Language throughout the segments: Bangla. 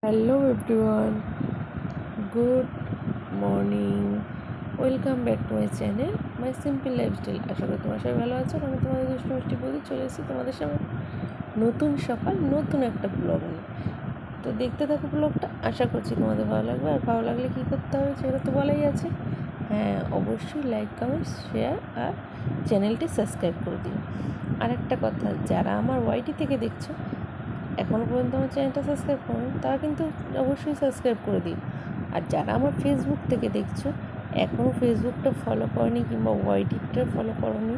Hello everyone, good morning. Welcome back to my channel my simple lifestyle. আশা করি তোমার সবাই ভালো আছো। আমি তোমাদের দুষ্টু মিষ্টি বলি চলে এসেছি তোমাদের সামনে নতুন সকাল নতুন একটা ব্লগ নিয়ে। তো দেখতে থাকো ব্লগটা, আশা করছি তোমাদের ভালো লাগবে। আর ভালো লাগলে কী করতে হবে সেটা তো বলাই আছে। হ্যাঁ, অবশ্যই লাইক কমেন্ট শেয়ার আর চ্যানেলটি সাবস্ক্রাইব করে দিও। আর একটা কথা, যারা আমার ওয়াইটি থেকে দেখছো এখনও পর্যন্ত আমার চ্যানেলটা সাবস্ক্রাইব করো, তারা কিন্তু অবশ্যই সাবস্ক্রাইব করে দিও। আর যারা আমার ফেসবুক থেকে দেখছো এখনও ফেসবুকটা ফলো করনি কিংবা ওয়াইটিটা ফলো করনি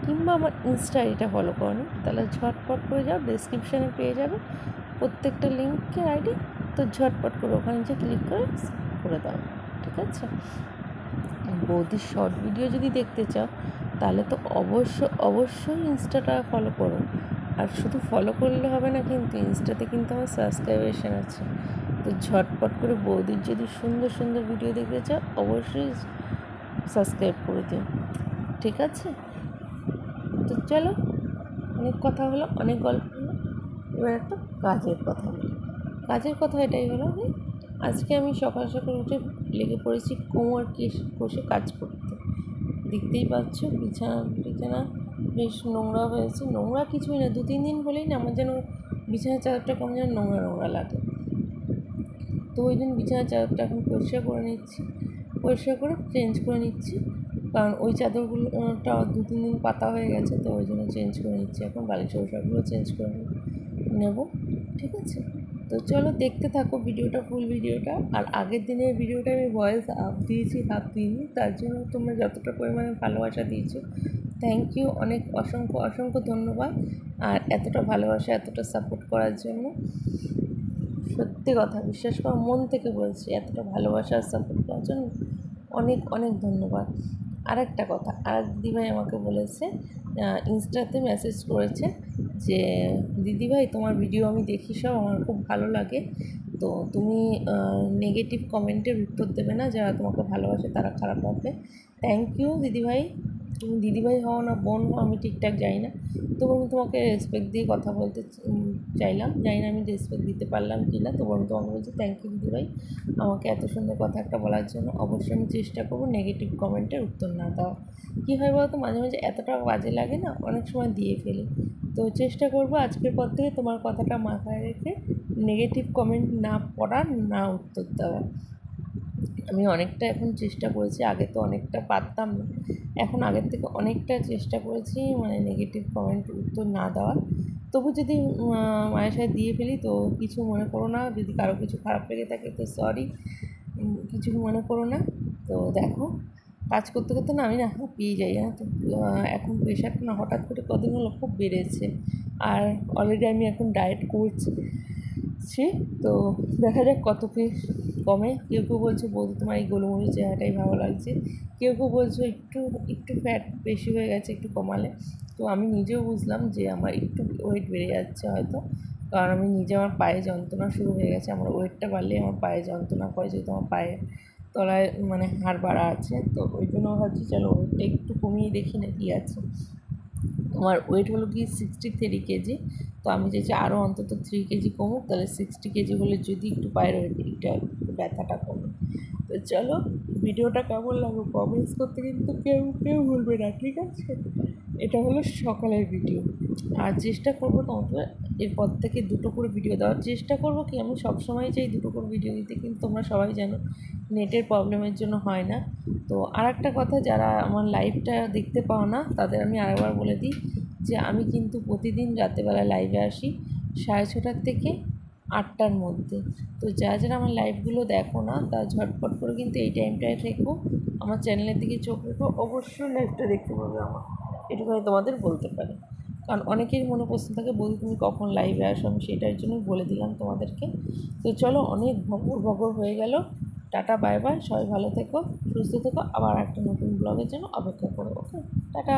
কিংবা আমার ইনস্টা আইডিটা ফলো করনি, তাহলে ঝটপট করে যাও, ডেসক্রিপশানে পেয়ে যাবে প্রত্যেকটা লিঙ্কের আইডি। তো ঝটপট করে ওখানে যে ক্লিক করে দাও, ঠিক আছে? বৌদির শর্ট ভিডিও যদি দেখতে চাও তাহলে তো অবশ্যই ইনস্টাটা ফলো করো। আর শুধু ফলো করলে হবে না, কিন্তু ইনস্টাতে কিন্তু আমার সাবস্ক্রাইবেশন আছে। তো ঝটপট করে বৌদির যদি সুন্দর সুন্দর ভিডিও দেখতে চাও অবশ্যই সাবস্ক্রাইব করে দিও, ঠিক আছে? তো চলো, অনেক কথা হলো, অনেক গল্প হলো, এবার একটা কাজের কথা বলি। কাজের কথা এটাই হলো যে আজকে আমি সকাল সকাল উঠে লেগে পড়েছি কোমর কষে কাজ করতে। দেখতেই পাচ্ছ বিছানা বেশ নোংরা হয়েছে। নোংরা কিছুই না, 2-3 দিন হলেই না আমার যেন বিছানার চাদরটা কেমন যেন নোংরা নোংরা লাগে। তো ওই জন্য বিছানার চাদরটা এখন পরিষ্কার করে নিচ্ছি, পরিষ্কার করে চেঞ্জ করে নিচ্ছি। কারণ ওই চাদরগুলোটা 2-3 দিন পাতা হয়ে গেছে, তো ওই জন্য চেঞ্জ করে নিচ্ছি। এখন বালিশ ওষাগুলো চেঞ্জ করে নেব, ঠিক আছে? তো চলো দেখতে থাকো ভিডিওটা, ফুল ভিডিওটা। আর আগের দিনের ভিডিওটা আমি ভয়েস আপ দিয়েছি, হাফ দিইনি, তার জন্য তোমরা যতটা পরিমাণে ভালোবাসা দিয়েছো থ্যাংক ইউ, অনেক অসংখ্য ধন্যবাদ। আর এতটা ভালোবাসা, এতটা সাপোর্ট করার জন্য সত্যি কথা বিশ্বাস করো, মন থেকে বলছি, এতটা ভালোবাসা আর সাপোর্ট করার জন্য অনেক ধন্যবাদ। আর একটা কথা, আর দিদিভাই আমাকে বলেছে, ইনস্টাতে মেসেজ করেছে যে দিদিভাই তোমার ভিডিও আমি দেখি, সব আমার খুব ভালো লাগে। তো তুমি নেগেটিভ কমেন্টের উত্তর দেবে না, যারা তোমাকে ভালোবাসে তারা খারাপ ভাববে। থ্যাংক ইউ দিদিভাই। তুমি দিদিভাই হও না বোন হও আমি ঠিকঠাক জানি না, তবু আমি তোমাকে রেসপেক্ট দিয়ে কথা বলতে চাইলাম। জানি না আমি রেসপেক্ট দিতে পারলাম কি না, তবু আমি তোমাকে বলছি থ্যাংক ইউ দিদিভাই আমাকে এত সুন্দর কথা একটা বলার জন্য। অবশ্যই আমি চেষ্টা করবো নেগেটিভ কমেন্টের উত্তর না দেওয়া। কী হয় বলতো, মাঝে মাঝে এতটা বাজে লাগে না, অনেক সময় দিয়ে ফেলি। তো চেষ্টা করবো আজকের পর থেকে তোমার কথাটা মাথায় রেখে নেগেটিভ কমেন্ট না পড়ার, না উত্তর দেওয়ার। আমি অনেকটা এখন চেষ্টা করেছি, আগে তো অনেকটা পারতাম না, এখন আগের থেকে অনেকটা চেষ্টা করেছি মানে নেগেটিভ কমেন্ট উত্তর না দেওয়ার। তবু যদি মায়ের সাথে দিয়ে ফেলি তো কিছু মনে করো না, যদি কারো কিছু খারাপ লেগে থাকে তো সরি, কিছু মনে করো না। তো দেখো, কাজ করতে করতে না আমি না হাঁপিয়ে যাই, হ্যাঁ। তো এখন প্রেশারটা না হঠাৎ করে কদিন হলো খুব বেড়েছে। আর অলরেডি আমি এখন ডায়েট করছি, তো দেখা যাক কত কি কমে। কেউ বলছে বৌদি তোমার এই গোলমরিচ চেহারাটাই ভালো লাগছে, কেউ বলছো একটু একটু ফ্যাট বেশি হয়ে গেছে, একটু কমালে। তো আমি নিজেও বুঝলাম যে আমার একটু ওয়েট বেড়ে যাচ্ছে হয়তো, কারণ আমি নিজে, আমার পায়ে যন্ত্রণা শুরু হয়ে গেছে। আমার ওয়েটটা বাড়লেই আমার পায়ে যন্ত্রণা করে, যেহেতু আমার পায়ে তলায় মানে হাড় বাড়া আছে। তো ওই জন্য ভাবছি চলো ওয়েটটা একটু কমিয়ে দেখি না কী আছে। আমার ওয়েট হলো কি 63 কেজি। তো আমি চাইছি আরও অন্তত 3 কেজি কমুক, তাহলে 60 কেজি হলে যদি একটু পায়ের ওয়েটটা ব্যথাটা কমে। তো চলো, ভিডিওটা কেমন লাগলো কমেন্টস করতে কিন্তু কেউ ভুলবে না, ঠিক আছে? এটা হলো সকালের ভিডিও। আর চেষ্টা করবো তোমাদের এরপর থেকে 2টো করে ভিডিও দেওয়ার চেষ্টা করবো। কি আমি সবসময় চাই 2টো করে ভিডিও দিতে, কিন্তু তোমরা সবাই জানো নেটের প্রবলেমের জন্য হয় না। তো আর একটা কথা, যারা আমার লাইভটা দেখতে পাও না তাদের আমি আরেকবার বলে দিই যে আমি কিন্তু প্রতিদিন রাত্রেবেলা লাইভে আসি 6:30 থেকে 8টার মধ্যে। তো যারা আমার লাইভগুলো দেখো না তারা ঝটপট করে কিন্তু এই টাইমটায় থেকো, আমার চ্যানেলের দিকে চোখ রেখো, অবশ্যই লাইভটা দেখতে পাবে আমার, এটুকু আমি তোমাদের বলতে পারি। কারণ অনেকেরই মনে প্রশ্ন থাকে বৌদি তুমি কখন লাইভে আসো, আমি সেটার জন্যই বলে দিলাম তোমাদেরকে। তো চলো, অনেক ভগর হয়ে গেল, টাটা বাই বাই, সবাই ভালো থেকো, সুস্থ থেকো, আবার একটা নতুন ব্লগের জন্য অপেক্ষা করো। ওকে, টাটা।